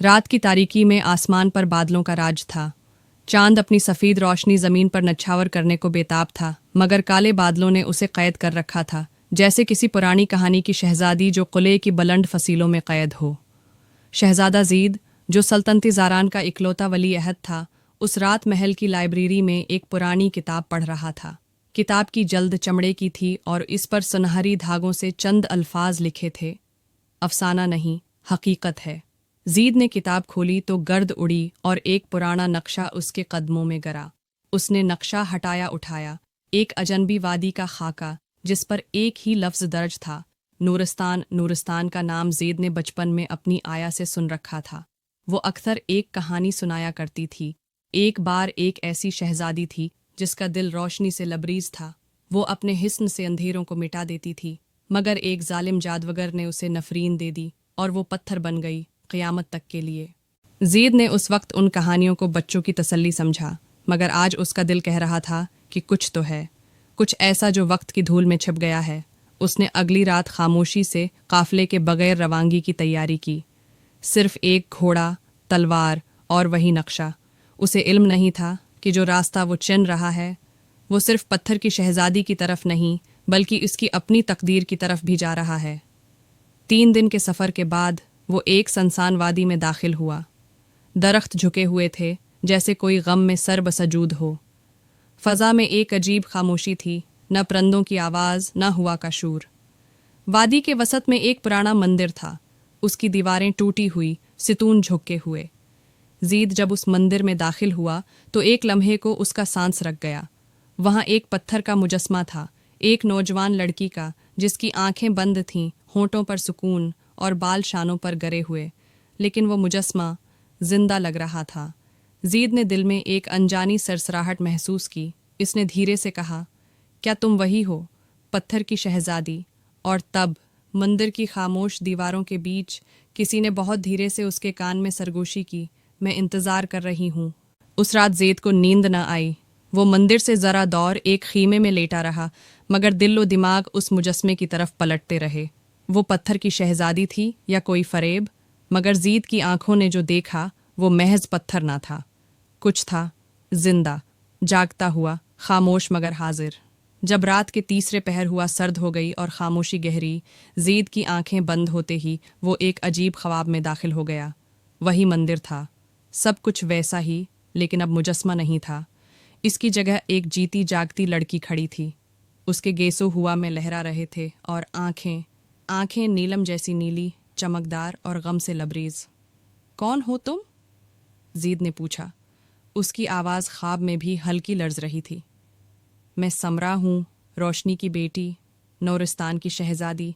रात की तारीकी में आसमान पर बादलों का राज था। चांद अपनी सफ़ेद रोशनी ज़मीन पर नछावर करने को बेताब था, मगर काले बादलों ने उसे कैद कर रखा था, जैसे किसी पुरानी कहानी की शहज़ादी जो क़िले की बुलंद फसीलों में कैद हो। शहज़ादा ज़ीद, जो सल्तनती ज़ारान का इकलौता वली अहद था, उस रात महल की लाइब्रेरी में एक पुरानी किताब पढ़ रहा था। किताब की जल्द चमड़े की थी और इस पर सुनहरी धागों से चंद अल्फाज लिखे थे, अफसाना नहीं, हकीकत है। ज़ीद ने किताब खोली तो गर्द उड़ी और एक पुराना नक्शा उसके कदमों में गिरा। उसने नक्शा हटाया उठाया, एक अजनबी वादी का खाका जिस पर एक ही लफ्ज़ दर्ज था, नूरिस्तान। नूरिस्तान का नाम ज़ीद ने बचपन में अपनी आया से सुन रखा था। वो अक्सर एक कहानी सुनाया करती थी। एक बार एक ऐसी शहज़ादी थी जिसका दिल रोशनी से लबरीज था। वो अपने हिस्न से अंधेरों को मिटा देती थी, मगर एक जालिम जादवगर ने उसे नफरीन दे दी और वो पत्थर बन गई क़यामत तक के लिए। ज़ीद ने उस वक्त उन कहानियों को बच्चों की तसल्ली समझा, मगर आज उसका दिल कह रहा था कि कुछ तो है, कुछ ऐसा जो वक्त की धूल में छिप गया है। उसने अगली रात खामोशी से काफ़िले के बगैर रवानगी की तैयारी की। सिर्फ एक घोड़ा, तलवार और वही नक्शा। उसे इल्म नहीं था कि जो रास्ता वो चुन रहा है वो सिर्फ पत्थर की शहज़ादी की तरफ नहीं, बल्कि उसकी अपनी तकदीर की तरफ भी जा रहा है। 3 दिन के सफ़र के बाद वो एक सुनसान वादी में दाखिल हुआ। दरख्त झुके हुए थे जैसे कोई गम में सर बसजूद हो। फ़ज़ा में एक अजीब खामोशी थी, न परंदों की आवाज़, न हुआ का शूर। वादी के वसत में एक पुराना मंदिर था, उसकी दीवारें टूटी हुई, सितून झुके हुए। ज़ीद जब उस मंदिर में दाखिल हुआ तो एक लम्हे को उसका सांस रख गया। वहाँ एक पत्थर का मुजस्मा था, एक नौजवान लड़की का जिसकी आंखें बंद थीं, होंठों पर सुकून और बाल शानों पर गरे हुए, लेकिन वो मुजस्मा जिंदा लग रहा था। ज़ीद ने दिल में एक अनजानी सरसराहट महसूस की। इसने धीरे से कहा, क्या तुम वही हो, पत्थर की शहज़ादी? और तब मंदिर की खामोश दीवारों के बीच किसी ने बहुत धीरे से उसके कान में सरगोशी की, मैं इंतज़ार कर रही हूँ। उस रात ज़ीद को नींद न आई। वो मंदिर से ज़रा दौर एक खीमे में लेटा रहा, मगर दिल व दिमाग उस मुजस्मे की तरफ पलटते रहे। वो पत्थर की शहज़ादी थी या कोई फरेब? मगर ज़ीद की आंखों ने जो देखा वो महज पत्थर ना था, कुछ था जिंदा, जागता हुआ, खामोश मगर हाजिर। जब रात के तीसरे पहर हुआ, सर्द हो गई और खामोशी गहरी, ज़ीद की आंखें बंद होते ही वो एक अजीब ख्वाब में दाखिल हो गया। वही मंदिर था, सब कुछ वैसा ही, लेकिन अब मुजस्मा नहीं था। इसकी जगह एक जीती जागती लड़की खड़ी थी। उसके गेसो हुआ में लहरा रहे थे और आंखें नीलम जैसी नीली, चमकदार और गम से लबरेज। कौन हो तुम? ज़ीद ने पूछा। उसकी आवाज़ ख्वाब में भी हल्की लर्ज रही थी। मैं समरा हूँ, रोशनी की बेटी, नूरिस्तान की शहज़ादी।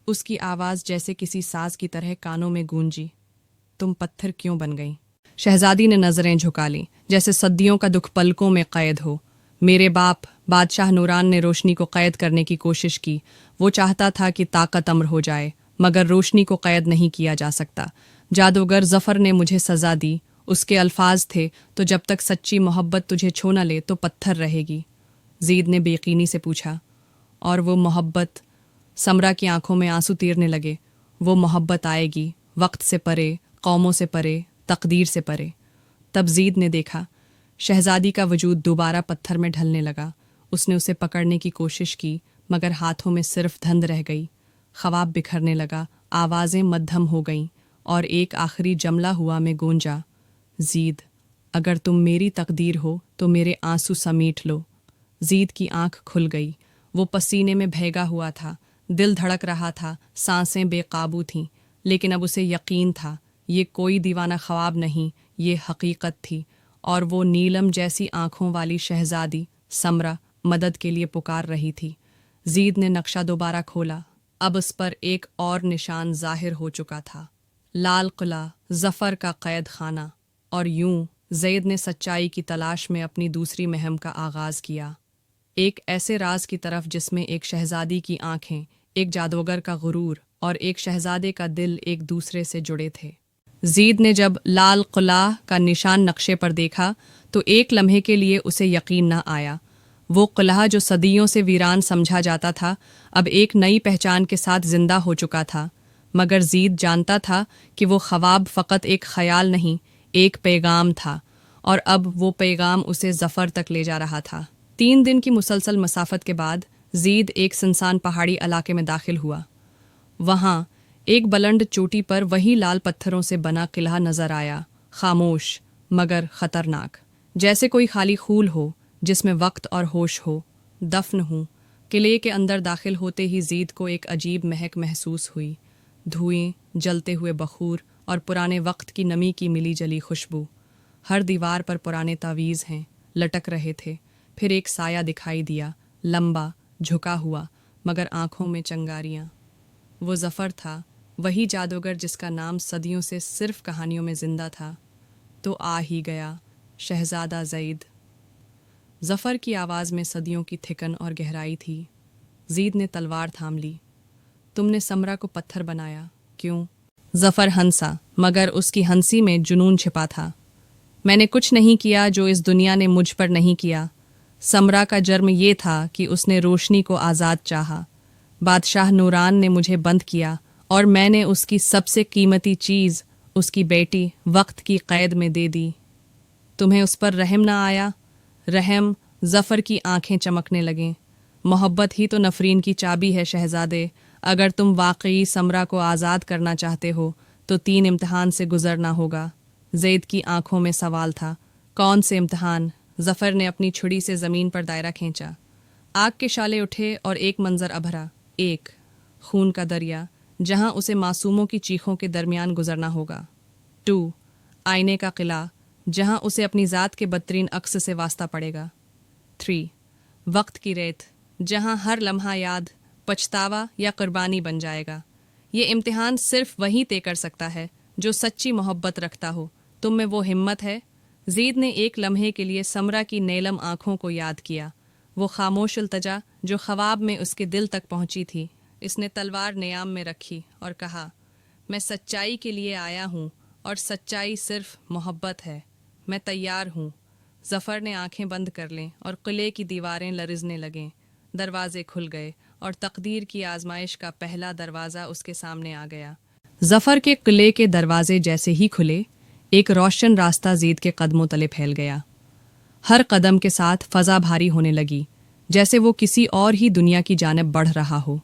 उसकी आवाज़ जैसे किसी साज की तरह कानों में गूंजी। तुम पत्थर क्यों बन गई? शहज़ादी ने नज़रें झुका लीं, जैसे सदियों का दुख पलकों में कैद हो। मेरे बाप बादशाह नूरान ने रोशनी को कैद करने की कोशिश की। वो चाहता था कि ताकत अम्र हो जाए, मगर रोशनी को कैद नहीं किया जा सकता। जादूगर ज़फ़र ने मुझे सज़ा दी। उसके अल्फाज थे, तो जब तक सच्ची मोहब्बत तुझे छू न ले तो पत्थर रहेगी। ज़ीद ने बेयकीनी से पूछा, और वो मोहब्बत? समरा की आंखों में आंसू तीरने लगे। वो मोहब्बत आएगी, वक्त से परे, कौमों से परे, तकदीर से परे। तब ज़ीद ने देखा, शहज़ादी का वजूद दोबारा पत्थर में ढलने लगा। उसने उसे पकड़ने की कोशिश की, मगर हाथों में सिर्फ धंध रह गई। ख्वाब बिखरने लगा, आवाज़ें मद्धम हो गईं और एक आखिरी जमला हुआ में गूंजा, ज़ीद, अगर तुम मेरी तकदीर हो तो मेरे आंसू समेट लो। ज़ीद की आंख खुल गई। वो पसीने में भीगा हुआ था, दिल धड़क रहा था, सांसें बेकाबू थीं, लेकिन अब उसे यकीन था ये कोई दीवाना ख्वाब नहीं, ये हकीकत थी। और वो नीलम जैसी आंखों वाली शहज़ादी समरा मदद के लिए पुकार रही थी। ज़ीद ने नक्शा दोबारा खोला। अब उस पर एक और निशान ज़ाहिर हो चुका था, लाल किला, ज़फ़र का कैद खाना। और यूं ज़ैद ने सच्चाई की तलाश में अपनी दूसरी मुहिम का आगाज़ किया, एक ऐसे राज की तरफ जिसमें एक शहज़ादी की आंखें, एक जादूगर का गुरूर और एक शहज़ादे का दिल एक दूसरे से जुड़े थे। ज़ीद ने जब लाल किला का निशान नक्शे पर देखा तो एक लम्हे के लिए उसे यकीन न आया। वो किला जो सदियों से वीरान समझा जाता था, अब एक नई पहचान के साथ जिंदा हो चुका था। मगर जीद जानता था कि वो ख्वाब फ़कत एक ख्याल नहीं, एक पैगाम था, और अब वो पैगाम उसे ज़फ़र तक ले जा रहा था। 3 दिन की मुसलसल मसाफत के बाद जीद एक सुनसान पहाड़ी इलाके में दाखिल हुआ। वहाँ एक बुलंद चोटी पर वही लाल पत्थरों से बना किला नजर आया, खामोश मगर खतरनाक, जैसे कोई खाली खूल हो जिसमें वक्त और होश हो, दफन हूँ। किले के अंदर दाखिल होते ही जीद को एक अजीब महक महसूस हुई, धुएं, जलते हुए बखूर और पुराने वक्त की नमी की मिली जली खुशबू। हर दीवार पर पुराने तावीज़ हैं लटक रहे थे। फिर एक साया दिखाई दिया, लंबा, झुका हुआ, मगर आंखों में चंगारियाँ। वो ज़फ़र था, वही जादूगर जिसका नाम सदियों से सिर्फ कहानियों में जिंदा था। तो आ ही गया शहजादा ज़ैद। ज़फ़र की आवाज़ में सदियों की थिकन और गहराई थी। जीद ने तलवार थाम ली। तुमने समरा को पत्थर बनाया, क्यों? ज़फ़र हंसा, मगर उसकी हंसी में जुनून छिपा था। मैंने कुछ नहीं किया जो इस दुनिया ने मुझ पर नहीं किया। समरा का जर्म ये था कि उसने रोशनी को आज़ाद चाहा। बादशाह नूरान ने मुझे बंद किया और मैंने उसकी सबसे कीमती चीज़, उसकी बेटी, वक्त की कैद में दे दी। तुम्हें उस पर रहम ना आया? रहम? ज़फ़र की आंखें चमकने लगें। मोहब्बत ही तो नफरीन की चाबी है शहजादे। अगर तुम वाकई समरा को आज़ाद करना चाहते हो तो 3 इम्तिहान से गुजरना होगा। ज़ैद की आंखों में सवाल था। कौन से इम्तिहान? ज़फ़र ने अपनी छुरी से ज़मीन पर दायरा खींचा। आग के शाले उठे और एक मंजर अभरा। एक, खून का दरिया जहां उसे मासूमों की चीखों के दरमियान गुजरना होगा। 2, आईने का किला जहां उसे अपनी ज़ात के बदतरीन अक्स से वास्ता पड़ेगा। 3, वक्त की रेत जहां हर लम्हा याद, पछतावा या कुर्बानी बन जाएगा। ये इम्तिहान सिर्फ वही तय कर सकता है जो सच्ची मोहब्बत रखता हो। तुम में वो हिम्मत है? जीद ने एक लम्हे के लिए समरा की नेलम आंखों को याद किया, वो खामोश इल्तजा जो ख्वाब में उसके दिल तक पहुंची थी। इसने तलवार नियाम में रखी और कहा, मैं सच्चाई के लिए आया हूँ और सच्चाई सिर्फ मोहब्बत है। मैं तैयार हूँ। ज़फ़र ने आंखें बंद कर लें और किले की दीवारें लरज़ने लगें। दरवाजे खुल गए और तकदीर की आजमाइश का पहला दरवाज़ा उसके सामने आ गया। ज़फ़र के किले के दरवाजे जैसे ही खुले, एक रोशन रास्ता जीद के कदमों तले फैल गया। हर कदम के साथ फ़ज़ा भारी होने लगी, जैसे वो किसी और ही दुनिया की जानिब बढ़ रहा हो।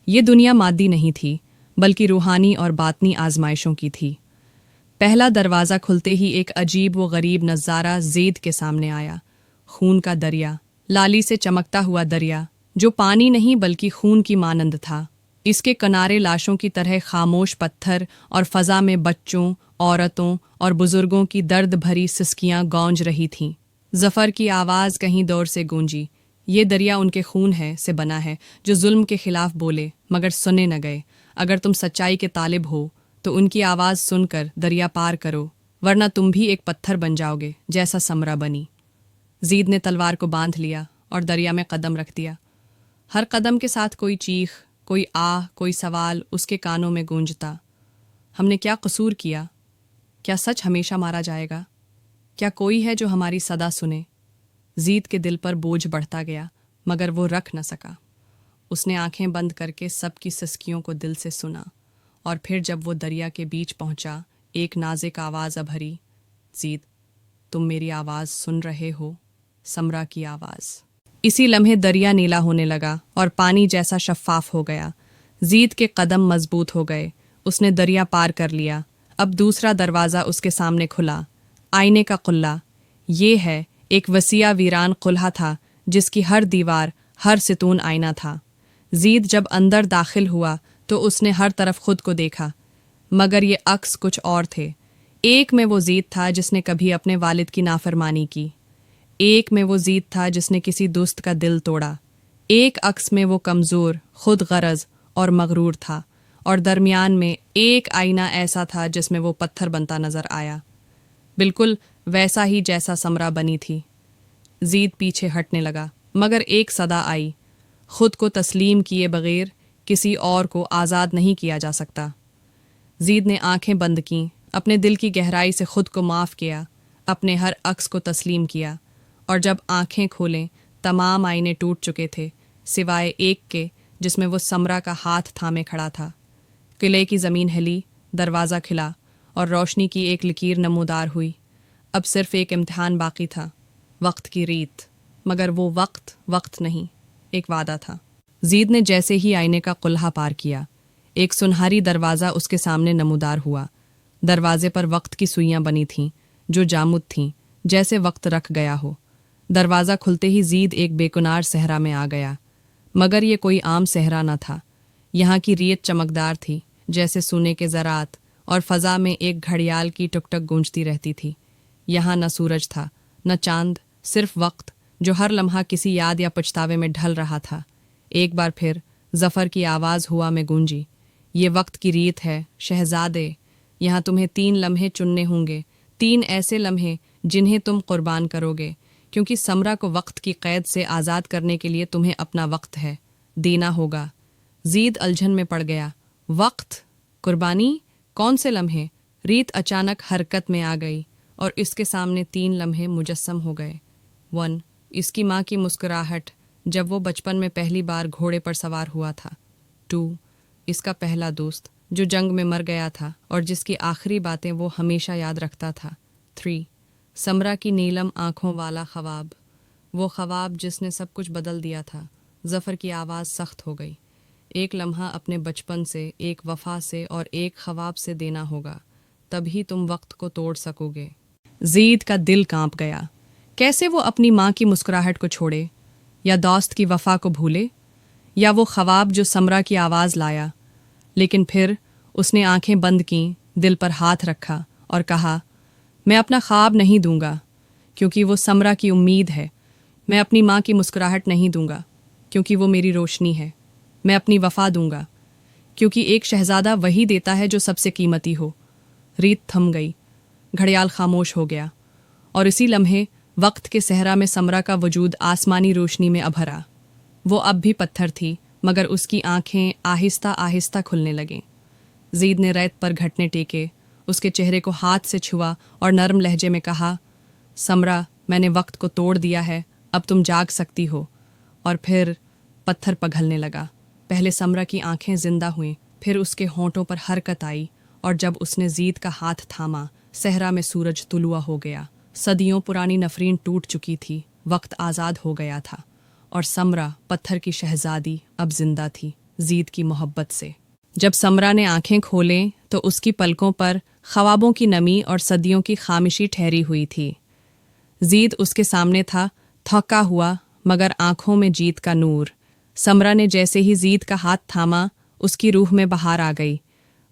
ये दुनिया मादी नहीं थी, बल्कि रूहानी और बातनी आजमाइशों की थी। पहला दरवाज़ा खुलते ही एक अजीब व गरीब नज़ारा ज़ैद के सामने आया। खून का दरिया, लाली से चमकता हुआ दरिया, जो पानी नहीं बल्कि खून की मानंद था। इसके किनारे लाशों की तरह खामोश पत्थर और फ़ज़ा में बच्चों, औरतों और बुज़ुर्गों की दर्द भरी सिसकियाँ गूंज रही थीं। ज़फ़र की आवाज़ कहीं दूर से गूंजी, ये दरिया उनके खून है से बना है जो जुल्म के खिलाफ बोले मगर सुने न गए। अगर तुम सच्चाई के तालिब हो तो उनकी आवाज़ सुनकर दरिया पार करो, वरना तुम भी एक पत्थर बन जाओगे जैसा समरा बनी। जीद ने तलवार को बांध लिया और दरिया में कदम रख दिया। हर कदम के साथ कोई चीख, कोई आह, कोई सवाल उसके कानों में गूंजता। हमने क्या कसूर किया? क्या सच हमेशा मारा जाएगा? क्या कोई है जो हमारी सदा सुने? जीद के दिल पर बोझ बढ़ता गया, मगर वो रख न सका। उसने आंखें बंद करके सबकी सिसकियों को दिल से सुना, और फिर जब वो दरिया के बीच पहुंचा, एक नाज़ुक आवाज़ अभरी, जीद, तुम मेरी आवाज़ सुन रहे हो? समरा की आवाज़। इसी लम्हे दरिया नीला होने लगा और पानी जैसा शफ़ाफ हो गया। जीद के कदम मजबूत हो गए। उसने दरिया पार कर लिया। अब दूसरा दरवाज़ा उसके सामने खुला, आईने का कुल्ला। ये है एक वसीया वीरान कुल्हा था जिसकी हर दीवार, हर सितून आईना था। जीद जब अंदर दाखिल हुआ तो उसने हर तरफ खुद को देखा, मगर ये अक्स कुछ और थे। एक में वो जीद था जिसने कभी अपने वालिद की नाफरमानी की। एक में वो जीद था जिसने किसी दोस्त का दिल तोड़ा। एक अक्स में वो कमज़ोर, खुद गरज और मगरूर था, और दरमियान में एक आईना ऐसा था जिसमें वो पत्थर बनता नजर आया, बिल्कुल वैसा ही जैसा समरा बनी थी। जीद पीछे हटने लगा, मगर एक सदा आई, खुद को तस्लीम किए बगैर किसी और को आज़ाद नहीं किया जा सकता। जीद ने आंखें बंद कीं, अपने दिल की गहराई से खुद को माफ़ किया, अपने हर अक्स को तस्लीम किया, और जब आंखें खोलें तमाम आईने टूट चुके थे, सिवाय एक के जिसमें वो समरा का हाथ थामे खड़ा था। किले की ज़मीन हिली, दरवाज़ा खिला और रोशनी की एक लकीर नमूदार हुई। अब सिर्फ एक इम्तिहान बाकी था, वक्त की रीत। मगर वो वक्त नहीं, एक वादा था। जीद ने जैसे ही आईने का कुल्हा पार किया, एक सुनहरी दरवाज़ा उसके सामने नमूदार हुआ। दरवाजे पर वक्त की सुइयां बनी थीं, जो जामुद थीं, जैसे वक्त रख गया हो। दरवाज़ा खुलते ही जीद एक बेकुनार सहरा में आ गया। मगर ये कोई आम सहरा न था। यहाँ की रीत चमकदार थी, जैसे सोने के ज़रात, और फ़ज़ा में एक घड़ियाल की टुकटक गूंजती रहती थी। यहाँ न सूरज था, न चांद, सिर्फ वक्त, जो हर लम्हा किसी याद या पछतावे में ढल रहा था। एक बार फिर ज़फ़र की आवाज़ हुआ में गूंजी, ये वक्त की रीत है शहज़ादे। यहाँ तुम्हें 3 लम्हे चुनने होंगे, 3 ऐसे लम्हे जिन्हें तुम कुर्बान करोगे, क्योंकि समरा को वक्त की कैद से आज़ाद करने के लिए तुम्हें अपना वक्त है देना होगा। जीद उलझन में पड़ गया। वक्त, कुर्बानी, कौन से लम्हे? रीत अचानक हरकत में आ गई और इसके सामने 3 लम्हे मुजस्सम हो गए। 1, इसकी माँ की मुस्कुराहट जब वो बचपन में पहली बार घोड़े पर सवार हुआ था। 2, इसका पहला दोस्त जो जंग में मर गया था और जिसकी आखिरी बातें वो हमेशा याद रखता था। 3, समरा की नीलम आँखों वाला ख्वाब, वो ख्वाब जिसने सब कुछ बदल दिया था। ज़फ़र की आवाज़ सख्त हो गई। एक लम्हा अपने बचपन से, एक वफ़ा से और एक ख्वाब से देना होगा, तभी तुम वक्त को तोड़ सकोगे। जीद का दिल कांप गया। कैसे वो अपनी माँ की मुस्कुराहट को छोड़े, या दोस्त की वफ़ा को भूले, या वो ख्वाब जो समरा की आवाज़ लाया। लेकिन फिर उसने आंखें बंद कीं, दिल पर हाथ रखा और कहा, मैं अपना ख्वाब नहीं दूंगा, क्योंकि वो समरा की उम्मीद है। मैं अपनी माँ की मुस्कुराहट नहीं दूंगा, क्योंकि वो मेरी रोशनी है। मैं अपनी वफ़ा दूंगा, क्योंकि एक शहज़ादा वही देता है जो सबसे कीमती हो। रीत थम गई, घड़ियाल खामोश हो गया, और इसी लम्हे वक्त के सहरा में समरा का वजूद आसमानी रोशनी में अभरा। वो अब भी पत्थर थी, मगर उसकी आंखें आहिस्ता आहिस्ता खुलने लगीं। जीद ने रेत पर घटने टेके, उसके चेहरे को हाथ से छुआ और नरम लहजे में कहा, समरा, मैंने वक्त को तोड़ दिया है, अब तुम जाग सकती हो। और फिर पत्थर पिघलने लगा। पहले समरा की आंखें जिंदा हुईं, फिर उसके होंठों पर हरकत आई, और जब उसने जीद का हाथ थामा, सहरा में सूरज तुलुआ हो गया। सदियों पुरानी नफरीन टूट चुकी थी, वक्त आज़ाद हो गया था, और समरा, पत्थर की शहजादी, अब जिंदा थी, जीद की मोहब्बत से। जब समरा ने आंखें खोलें तो उसकी पलकों पर ख्वाबों की नमी और सदियों की खामिशी ठहरी हुई थी। जीद उसके सामने था, थका हुआ, मगर आंखों में जीत का नूर। समरा ने जैसे ही जीद का हाथ थामा, उसकी रूह में बहार आ गई।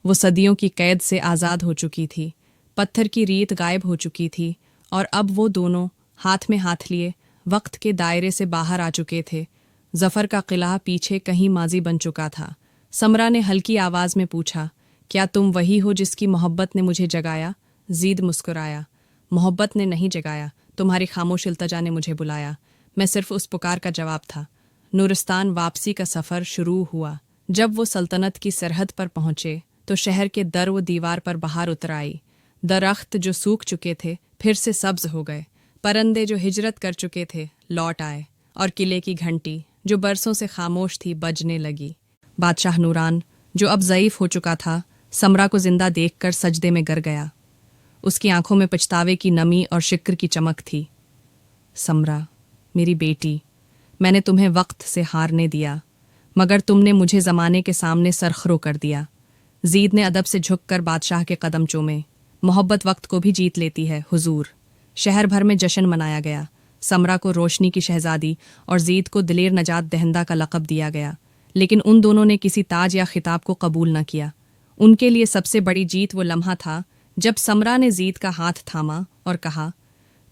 वो सदियों की कैद से आज़ाद हो चुकी थी, पत्थर की रीत गायब हो चुकी थी, और अब वो दोनों हाथ में हाथ लिए वक्त के दायरे से बाहर आ चुके थे। ज़फ़र का किला पीछे कहीं माजी बन चुका था। समरा ने हल्की आवाज़ में पूछा, क्या तुम वही हो जिसकी मोहब्बत ने मुझे जगाया? जीद मुस्कुराया, मोहब्बत ने नहीं जगाया, तुम्हारी खामोश इल्तजा ने मुझे बुलाया। मैं सिर्फ उस पुकार का जवाब था। नूरिस्तान वापसी का सफ़र शुरू हुआ। जब वो सल्तनत की सरहद पर पहुँचे तो शहर के दर व दीवार पर बहार उतर आई। दरख्त जो सूख चुके थे फिर से सब्ज हो गए, परंदे जो हिजरत कर चुके थे लौट आए, और किले की घंटी जो बरसों से खामोश थी बजने लगी। बादशाह नूरान, जो अब ज़ईफ़ हो चुका था, समरा को जिंदा देखकर सजदे में गिर गया। उसकी आंखों में पछतावे की नमी और शिक्र की चमक थी। समरा, मेरी बेटी, मैंने तुम्हें वक्त से हारने दिया, मगर तुमने मुझे ज़माने के सामने सरखरो कर दिया। जीद ने अदब से झुककर बादशाह के कदम चूमे। मोहब्बत वक्त को भी जीत लेती है हुजूर। शहर भर में जश्न मनाया गया। समरा को रोशनी की शहजादी और जीद को दिलेर नजात दहिंदा का लक़ब दिया गया, लेकिन उन दोनों ने किसी ताज या खिताब को कबूल न किया। उनके लिए सबसे बड़ी जीत वो लम्हा था जब समरा ने जीद का हाथ थामा और कहा,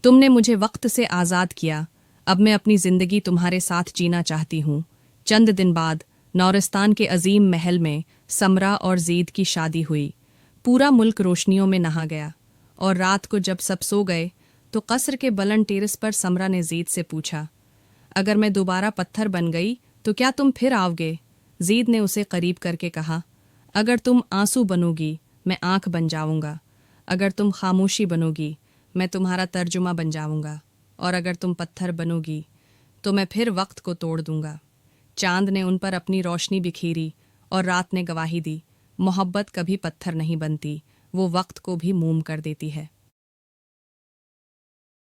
तुमने मुझे वक्त से आज़ाद किया, अब मैं अपनी ज़िंदगी तुम्हारे साथ जीना चाहती हूँ। चंद दिन बाद नौरिस्तान के अजीम महल में समरा और जीद की शादी हुई। पूरा मुल्क रोशनियों में नहा गया, और रात को जब सब सो गए तो कस्र के बुलंद टेरेस पर समरा ने जीद से पूछा, अगर मैं दोबारा पत्थर बन गई तो क्या तुम फिर आओगे? जीद ने उसे करीब करके कहा, अगर तुम आंसू बनोगी मैं आँख बन जाऊँगा, अगर तुम खामोशी बनोगी मैं तुम्हारा तर्जुमा बन जाऊँगा, और अगर तुम पत्थर बनोगी तो मैं फिर वक्त को तोड़ दूँगा। चांद ने उन पर अपनी रोशनी बिखेरी और रात ने गवाही दी। मोहब्बत कभी पत्थर नहीं बनती, वो वक्त को भी मोम कर देती है।